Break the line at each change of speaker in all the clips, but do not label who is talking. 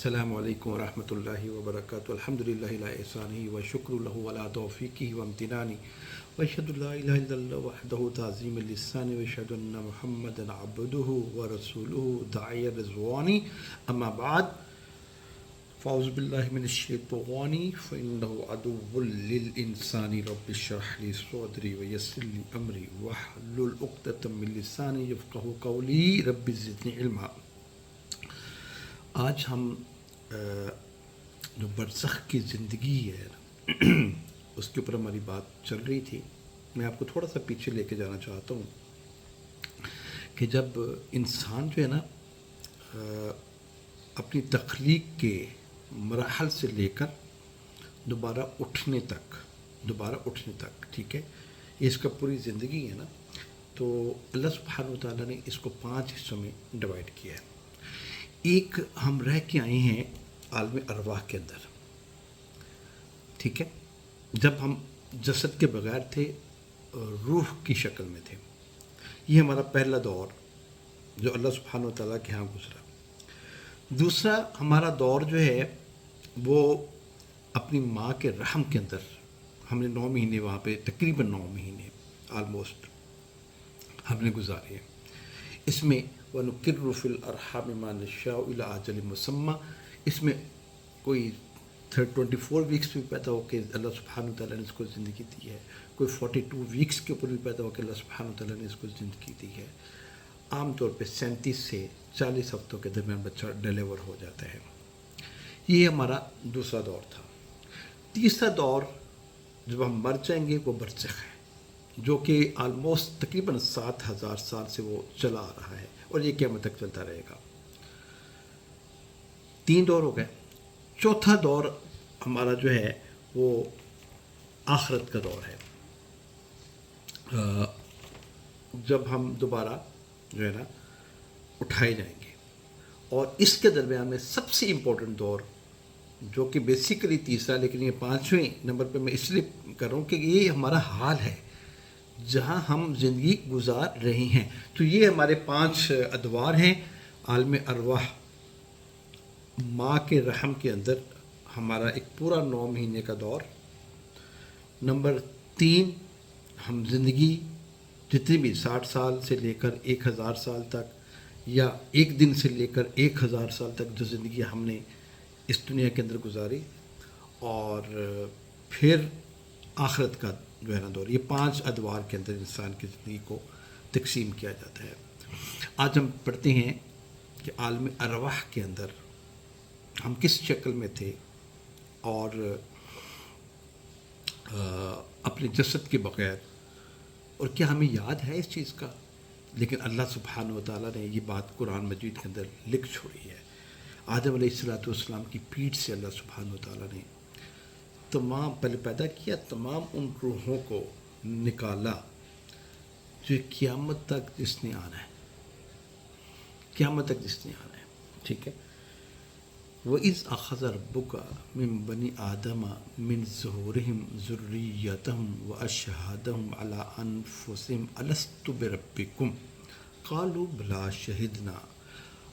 السلام علیکم ورحمۃ اللہ وبرکاتہ الحمد للہ علی احسانہ و شکر له علی توفیقہ و امتنانہ و اشہد لا الہ الا اللہ وحدہ تعظیم اللسان و اشہد ان محمدا عبدہ و رسولہ داعی رضوانی اما بعد فاعوذ باللہ من الشیطان فانہ عدو للانسان رب اشرح لی صدری ویسر لی امری واحلل عقدۃ من لسانی یفقہوا قولی رب زدنی علما۔ آج ہم جو برزخ کی زندگی ہے اس کے اوپر ہماری بات چل رہی تھی۔ میں آپ کو تھوڑا سا پیچھے لے کے جانا چاہتا ہوں کہ جب انسان جو ہے نا اپنی تخلیق کے مراحل سے لے کر دوبارہ اٹھنے تک ٹھیک ہے، یہ اس کا پوری زندگی ہے نا، تو اللہ سبحانہ وتعالیٰ نے اس کو 5 حصوں میں ڈیوائڈ کیا ہے۔ ایک ہم رہ کے آئے ہیں عالم ارواح کے اندر، ٹھیک ہے، جب ہم جسد کے بغیر تھے روح کی شکل میں تھے۔ یہ ہمارا پہلا دور جو اللہ سبحانہ و تعالیٰ کے ہاں گزرا۔ دوسرا ہمارا دور جو ہے وہ اپنی ماں کے رحم کے اندر ہم نے 9 مہینے وہاں پہ تقریباً 9 مہینے آلموسٹ ہم نے گزارے ہیں۔ اس میں وَنُقِرُّ فِي الْأَرْحَامِ مَا نَشَاءُ إِلَىٰ أَجَلٍ مُّسَمًّى، اس میں کوئی 24 ویکس بھی پیدا ہو کے اللہ سبحانہ تعالیٰ نے اس کو زندگی دی ہے، کوئی 42 ویکس کے اوپر بھی پیدا ہو کے اللہ سبحانہ تعالیٰ نے اس کو زندگی دی ہے۔ عام طور پہ 37 سے 40 ہفتوں کے درمیان بچہ ڈیلیور ہو جاتا ہے۔ یہ ہمارا دوسرا دور تھا۔ تیسرا دور جب ہم مر جائیں گے وہ برزخ ہے، جو کہ آلموسٹ تقریباً 7000 سال سے وہ چلا آ رہا ہے اور یہ قیامت تک چلتا رہے گا۔ 3 دور ہو گئے۔ چوتھا دور ہمارا جو ہے وہ آخرت کا دور ہے، جب ہم دوبارہ جو ہے نا اٹھائے جائیں گے۔ اور اس کے درمیان میں سب سے امپورٹنٹ دور جو کہ بیسیکلی تیسرا لیکن یہ 5ویں نمبر پہ میں اس لیے کر رہا ہوں کہ یہ ہمارا حال ہے جہاں ہم زندگی گزار رہے ہیں۔ تو یہ ہمارے 5 ادوار ہیں۔ عالم ارواح، ماں کے رحم کے اندر ہمارا ایک پورا 9 مہینے کا دور۔ نمبر 3، ہم زندگی جتنی بھی 60 سال سے لے کر 1000 سال تک یا ایک دن سے لے کر 1000 سال تک جو زندگی ہم نے اس دنیا کے اندر گزاری، اور پھر آخرت کا جو ہے نا دور۔ یہ 5 ادوار کے اندر انسان کی زندگی کو تقسیم کیا جاتا ہے۔ آج ہم پڑھتے ہیں کہ عالم ارواح کے اندر ہم کس شکل میں تھے اور اپنے جسد کے بغیر، اور کیا ہمیں یاد ہے اس چیز کا؟ لیکن اللہ سبحانہ و تعالیٰ نے یہ بات قرآن مجید کے اندر لکھ چھوڑی ہے۔ آدم علیہ السلام کی پیٹھ سے اللہ سبحانہ و تعالیٰ نے تمام پہلے پیدا کیا، تمام ان روحوں کو نکالا جو قیامت تک جس نے آنا ہے، قیامت تک جس نے آنا ہے، ٹھیک ہے۔ وَإِذْ أَخَذَ رَبُّكَ مِن بَنِي آدَمَ مِن ظُهُورِهِمْ ذُرِّيَّتَهُمْ وَأَشْهَدَهُمْ عَلَىٰ أَنفُسِهِمْ أَلَسْتُ بِرَبِّكُمْ قَالُوا بَلَىٰ شَهِدْنَا۔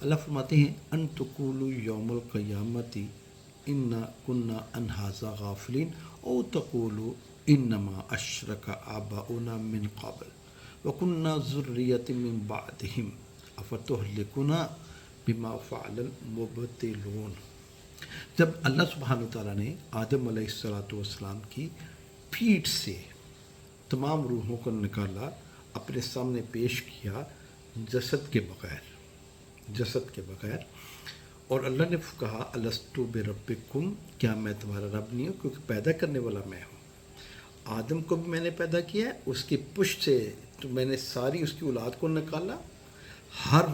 اللہ فرماتے ہیں ان تقولوا یوم القیامت انا کنا عن ھذا غافلین او تقولوا انما اشرک آباؤنا من قبل وکنا ذریۃ من بعدہم افتہلکنا بما فعل المبطلون۔ جب اللہ سبحانہ تعالیٰ نے آدم علیہ السلام کی پیٹھ سے تمام روحوں کو نکالا، اپنے سامنے پیش کیا جسد کے بغیر، اور اللہ نے کہا الستو بربکم، کیا میں تمہارا رب نہیں ہوں؟ کیونکہ پیدا کرنے والا میں ہوں۔ آدم کو بھی میں نے پیدا کیا، اس کی پشت سے تو میں نے ساری اس کی اولاد کو نکالا۔ ہر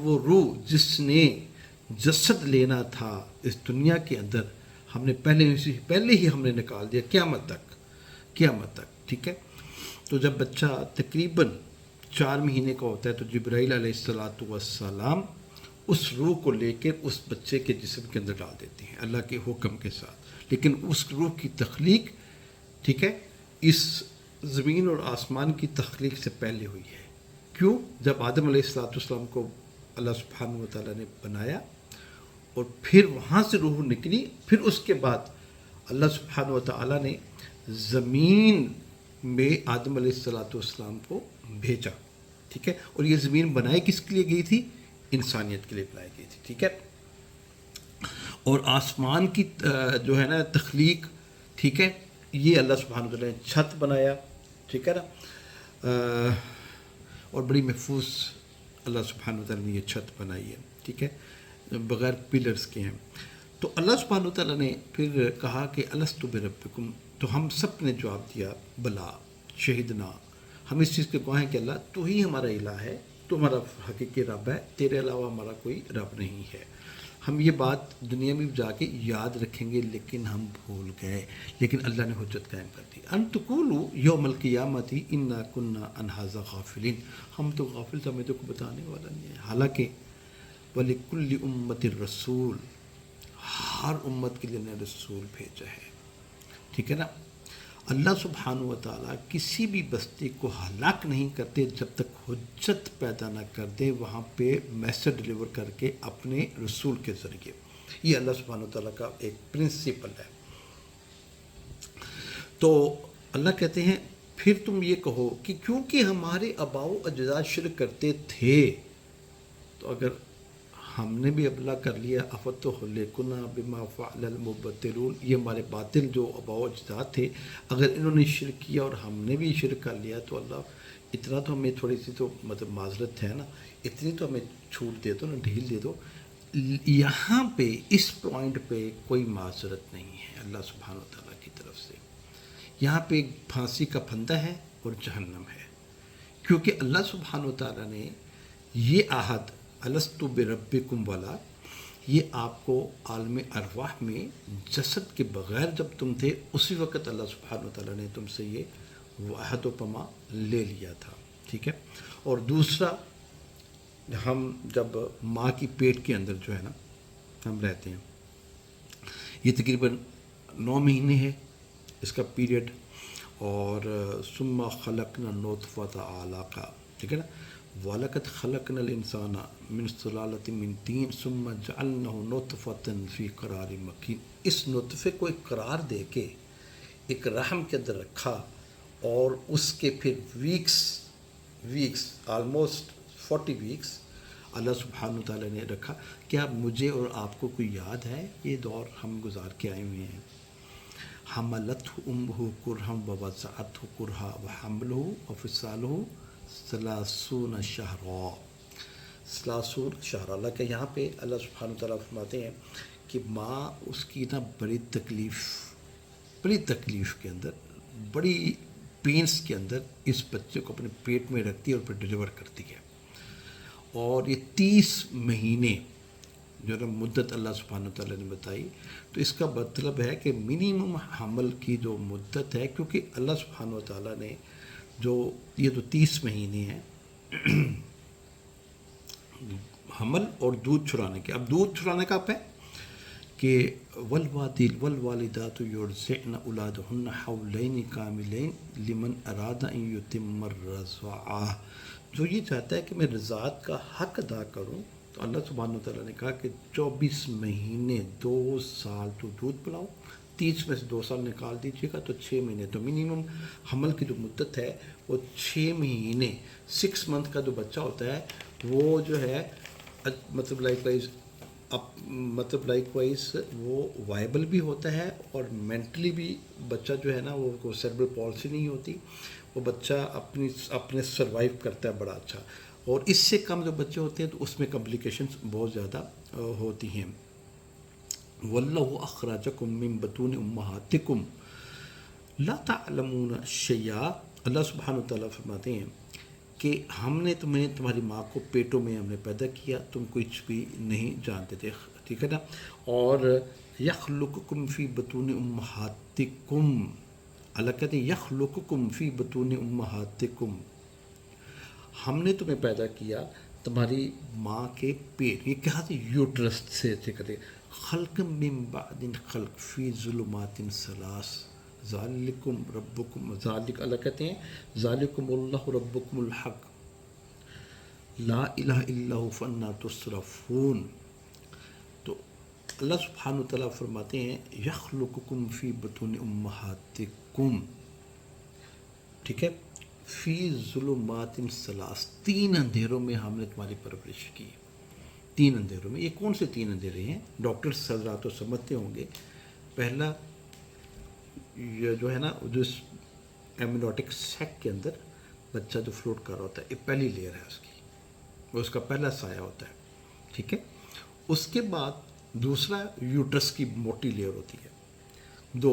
وہ روح جس نے جسد لینا تھا اس دنیا کے اندر، ہم نے پہلے ہی ہم نے نکال دیا قیامت تک، ٹھیک ہے۔ تو جب بچہ تقریباً 4 مہینے کا ہوتا ہے تو جبرائیل علیہ السلام اس روح کو لے کے اس بچے کے جسم کے اندر ڈال دیتے ہیں اللہ کے حکم کے ساتھ، لیکن اس روح کی تخلیق، ٹھیک ہے، اس زمین اور آسمان کی تخلیق سے پہلے ہوئی ہے۔ کیوں؟ جب آدم علیہ السلام کو اللہ سبحانہ و تعالیٰ نے بنایا اور پھر وہاں سے روح نکلی، پھر اس کے بعد اللہ سبحانہ و تعالیٰ نے زمین میں آدم علیہ الصلاۃ والسلام کو بھیجا، ٹھیک ہے. اور یہ زمین بنائی کس کے لیے گئی تھی؟ انسانیت کے لیے بنائی گئی تھی، ٹھیک ہے. اور آسمان کی جو ہے نا تخلیق، ٹھیک ہے، یہ اللہ سبحانہ و تعالیٰ نے چھت بنایا، ٹھیک ہے نا. اور بڑی محفوظ اللہ سبحانہ و تعالیٰ نے یہ چھت بنائی ہے، ٹھیک ہے، بغیر پلرز کے ہیں. تو اللہ سبحانہ و تعالیٰ نے پھر کہا کہ الستُ بربکم، تو ہم سب نے جواب دیا بلا شہدنا، ہم اس چیز کے گواہ ہیں کہ اللہ تو ہی ہمارا الہ ہے، تو ہمارا حقیقی رب ہے، تیرے علاوہ ہمارا کوئی رب نہیں ہے. ہم یہ بات دنیا میں جا کے یاد رکھیں گے لیکن ہم بھول گئے، لیکن اللہ نے حجت قائم کر دی. ان تقولوا یوم القیامت انا کنا عن ھذا غافلین، ہم تو غافل تھے، ہمیں تو کوئی بتانے والا نہیں ہے. حالانکہ وَلِكُلِّ أُمَّةٍ رسول، ہر امت کے لیے نے رسول بھیجا ہے، ٹھیک ہے نا. اللہ سبحانہ و تعالیٰ کسی بھی بستی کو ہلاک نہیں کرتے جب تک حجت پیدا نہ کر دے وہاں پہ میسج ڈلیور کر کے اپنے رسول کے ذریعے. یہ اللہ سبحانہ و تعالیٰ کا ایک پرنسپل ہے. تو اللہ کہتے ہیں پھر تم یہ کہو کہ کیونکہ ہمارے آباء و اجداد شرک کرتے تھے، تو اگر ہم نے بھی ابلا کر لیا افتہلکنا بما فعل المبطلون، یہ ہمارے باطل جو آباء و اجداد تھے، اگر انہوں نے شرک کیا اور ہم نے بھی شرک کر لیا، تو اللہ اتنا تو ہمیں تھوڑی سی تو مطلب معذرت ہے نا، اتنی تو ہمیں چھوٹ دے دو نا، ڈھیل دے دو. یہاں پہ اس پوائنٹ پہ کوئی معذرت نہیں ہے اللہ سبحانہ و تعالیٰ کی طرف سے. یہاں پہ ایک پھانسی کا پھندا ہے اور جہنم ہے، کیونکہ اللہ سبحانہ و تعالیٰ نے یہ عہد الستُ بربکم والا، یہ آپ کو عالم ارواح میں جسد کے بغیر جب تم تھے اسی وقت اللہ سبحانہ و تعالیٰ نے تم سے یہ عہد و پما لے لیا تھا، ٹھیک ہے. اور دوسرا، ہم جب ماں کی پیٹ کے اندر جو ہے نا ہم رہتے ہیں، یہ تقریباً 9 مہینے ہے اس کا پیریڈ. اور ثم خلقنا نطفۃ علاقہ، ٹھیک ہے نا. وَلَقَدْ خَلَقْنَا الْإِنسَانَ مِنْ صُلَالَةٍ مِنْ طِينٍ ثُمَّ جَعَلْنَاهُ نُطْفَةً فِي قَرَارٍ مَكِينٍ. اس نطفے کو ایک قرار دے کے ایک رحم کے اندر رکھا، اور اس کے پھر ویکس آلموسٹ 40 ویکس اللہ سبحانہ تعالیٰ نے رکھا. کیا مجھے اور آپ کو کوئی یاد ہے یہ دور ہم گزار کے آئے ہوئے ہیں؟ حملته امه کرہا ووضعته کرہا وحملہ وفصالہ 30 شہرا. 30 شہر. اللہ کہ یہاں پہ اللہ سبحانہ تعالیٰ فرماتے ہیں کہ ماں اس کی نا بڑی تکلیف کے اندر، بڑی پینس کے اندر اس بچے کو اپنے پیٹ میں رکھتی ہے اور پھر ڈلیور کرتی ہے. اور یہ 30 مہینے جو نا مدت اللہ سبحانہ تعالیٰ نے بتائی، تو اس کا مطلب ہے کہ منیمم حمل کی جو مدت ہے، کیونکہ اللہ سبحانہ تعالیٰ نے جو یہ جو 30 مہینے ہیں حمل اور دودھ چھڑانے کے. اب دودھ چھڑانے کا ہے کہ والوالدات یرضعن اولادہن حولین کاملین لمن اراد ان یتم الرضاعہ. جو یہ چاہتا ہے کہ میں رضاعت کا حق ادا کروں، تو اللہ سبحانہ تعالیٰ نے کہا کہ 24 مہینے 2 سال تو دودھ پلاؤ، 30 میں سے 2 سال نکال دیجیے گا تو 6 مہینے. تو منیمم حمل کی جو مدت ہے وہ 6 مہینے. 6 منتھ کا جو بچہ ہوتا ہے وہ جو ہے مطلب لائک وائز وہ وائبل بھی ہوتا ہے، اور مینٹلی بھی بچہ جو ہے نا وہ سیریبرل پالسی نہیں ہوتی، وہ بچہ اپنے سروائیو کرتا ہے بڑا اچھا. اور اس سے کم جو بچے ہوتے ہیں تو اس میں کمپلیکیشنز بہت زیادہ ہوتی ہیں. وَاللَّهُ أَخْرَجَكُم مِّن بُطُونِ أُمَّهَاتِكُمْ لَا تَعْلَمُونَ شَيْئًا. اللہ سبحانہ تعالیٰ فرماتے ہیں کہ ہم نے تمہاری ماں کو پیٹوں میں ہم نے پیدا کیا، تم کچھ بھی نہیں جانتے تھے، ٹھیک ہے نا. اور یخلقکم فی بطون امہاتکم، اللہ کہتے ہیں یخلقکم فی بطون امہاتکم، ہم نے تمہیں پیدا کیا تمہاری ماں کے پیٹ، یہ کہا تھا یوٹرس سے کہتے خلق من بعد خلق فی ظلمات ثلاث ذالکم ربکم. ذالک اللہ کہتے ہیں ذالکم اللہ ربکم الحق لا الہ الا هو فانا تصرفون. تو اللہ سبحانہ تعالیٰ فرماتے ہیں یخلقکم فی بطون امہاتکم، ٹھیک ہے، فی ظلمات ثلاث، تین اندھیروں میں ہم نے تمہاری پرورش کی، تین اندھیروں میں۔ یہ کون سے تین اندھیرے ہیں؟ ڈاکٹر حضرات تو سمجھتے ہوں گے۔ پہلا یہ جو ہے نا، جو ایمنوٹک سیک کے اندر بچہ جو فلوٹ کر رہا ہوتا ہے، یہ پہلی لیئر ہے اس کی، وہ اس کا پہلا سایہ ہوتا ہے، ٹھیک ہے۔ اس کے بعد دوسرا یوٹرس کی موٹی لیئر ہوتی ہے، دو،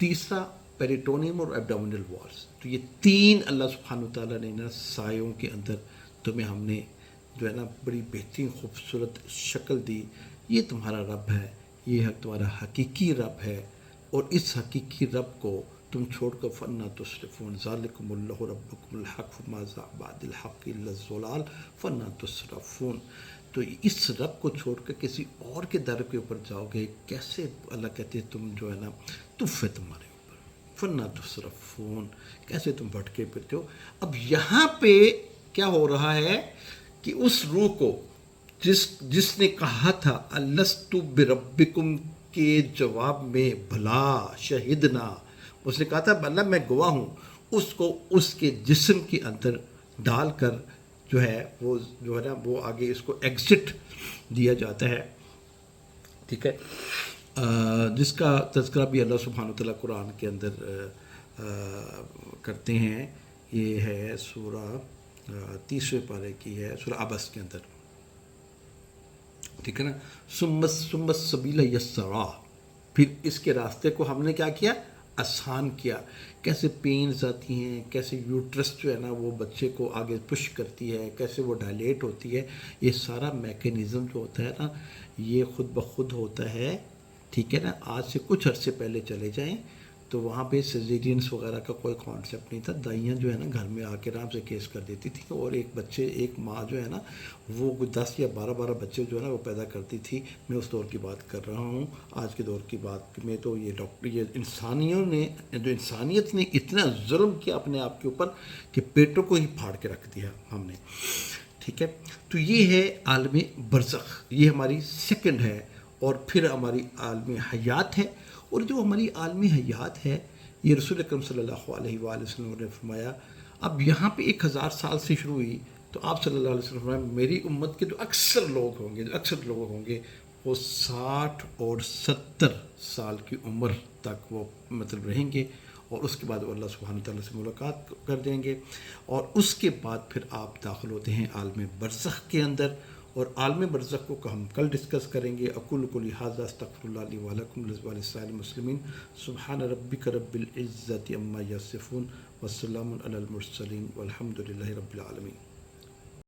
تیسرا پیریٹونیم اور ایبڈومینل والز۔ تو یہ تین اللہ سبحانہ تعالیٰ نے نا سایوں کے اندر تمہیں ہم نے جو ہے نا بڑی بہترین خوبصورت شکل دی۔ یہ تمہارا رب ہے، یہ تمہارا حقیقی رب ہے، اور اس حقیقی رب کو تم چھوڑ کر فنا تصرفون، ذالکم اللہ ربکم الحق فماذا بعد الحق الا الضلال فنا تصرفون۔ تو اس رب کو چھوڑ کر کسی اور کے در کے اوپر جاؤ گے، کیسے؟ اللہ کہتے ہیں تم جو ہے نا تف ہے تمہارے اوپر، فنا تصرفون، کیسے تم بھٹکے پھرتے ہو۔ اب یہاں پہ کیا ہو رہا ہے کہ اس روح کو جس نے کہا تھا الستُ بربکم کے جواب میں بھلا شہدنا، اس نے کہا تھا اللہ میں گواہ ہوں، اس کو اس کے جسم کے اندر ڈال کر جو ہے وہ جو ہے نا وہ آگے اس کو ایگزٹ دیا جاتا ہے، ٹھیک ہے، جس کا تذکرہ بھی اللہ سبحانہ تعالیٰ قرآن کے اندر کرتے ہیں۔ یہ ہے سورہ 30ویں پارے کی ہے، سورہ عبس کے اندر، ٹھیک ہے نا۔ ثم السبیل یسرا، پھر اس کے راستے کو ہم نے کیا کیا؟ آسان کیا۔ کیسے پینز آتی ہیں، کیسے یوٹرس جو ہے نا وہ بچے کو آگے پش کرتی ہے، کیسے وہ ڈائلیٹ ہوتی ہے، یہ سارا میکینزم جو ہوتا ہے نا یہ خود بخود ہوتا ہے، ٹھیک ہے نا۔ آج سے کچھ عرصے پہلے چلے جائیں تو وہاں پہ سیزیرینس وغیرہ کا کوئی کانسیپٹ نہیں تھا، دائیاں جو ہے نا گھر میں آ کے آرام سے کیس کر دیتی تھی، اور ایک ماں جو ہے نا وہ 10 یا 12 بچے جو ہے نا وہ پیدا کرتی تھی۔ میں اس دور کی بات کر رہا ہوں، آج کے دور کی بات میں تو یہ انسانیت نے اتنا ظلم کیا اپنے آپ کے اوپر کہ پیٹوں کو ہی پھاڑ کے رکھ دیا ہم نے، ٹھیک ہے۔ تو یہ ہے عالم برزخ، یہ ہماری سیکنڈ ہے، اور پھر ہماری عالم حیات ہے۔ اور جو ہماری عالمی حیات ہے یہ رسول اکرم صلی اللہ علیہ وآلہ وسلم نے فرمایا، اب یہاں پہ 1000 سال سے شروع ہوئی، تو آپ صلی اللہ علیہ وسلم نے فرمایا میری امت کے جو اکثر لوگ ہوں گے وہ 60 اور 70 سال کی عمر تک وہ مطلب رہیں گے، اور اس کے بعد وہ اللہ سبحانہ تعالیٰ سے ملاقات کر دیں گے، اور اس کے بعد پھر آپ داخل ہوتے ہیں عالم برزخ کے اندر، اور عالم برزخ کو ہم کل ڈسکس کریں گے۔ اقول قولی ھذا استغفر اللہ لی ولکم ولسائر المسلمین، سبحان ربک رب العزۃ عما یصفون، وسلام علی المرسلین والحمد للہ رب العالمین۔